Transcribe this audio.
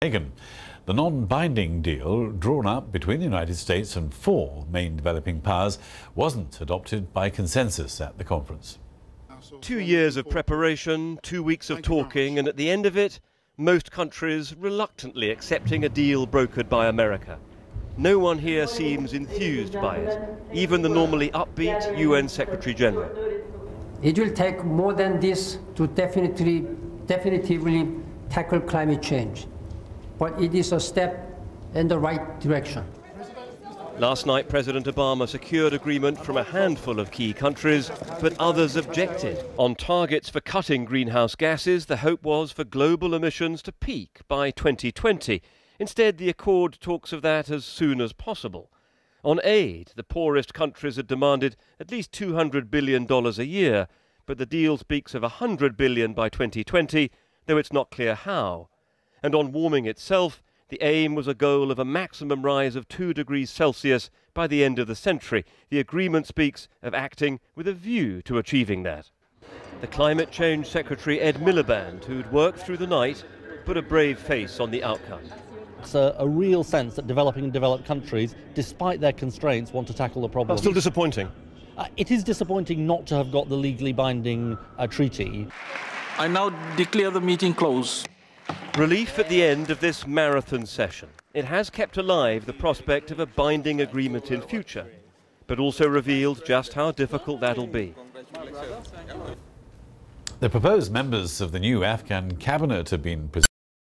The non-binding deal drawn up between the United States and 4 main developing powers wasn't adopted by consensus at the conference. 2 years of preparation, 2 weeks of talking, and at the end of it, most countries reluctantly accepting a deal brokered by America. No one here seems enthused by it, even the normally upbeat UN Secretary General. It will take more than this to definitively tackle climate change, but it is a step in the right direction. Last night, President Obama secured agreement from a handful of key countries, but others objected. On targets for cutting greenhouse gases, the hope was for global emissions to peak by 2020. Instead, the accord talks of that as soon as possible. On aid, the poorest countries had demanded at least $200 billion a year, but the deal speaks of $100 billion by 2020, though it's not clear how. And on warming itself, the aim was a goal of a maximum rise of 2 degrees Celsius by the end of the century. The agreement speaks of acting with a view to achieving that. The Climate Change Secretary Ed Miliband, who'd worked through the night, put a brave face on the outcome. It's a real sense that developing and developed countries, despite their constraints, want to tackle the problem. That's still disappointing. It is disappointing not to have got the legally binding treaty. I now declare the meeting closed. Relief at the end of this marathon session. It has kept alive the prospect of a binding agreement in future, but also revealed just how difficult that'll be. The proposed members of the new Afghan cabinet have been presented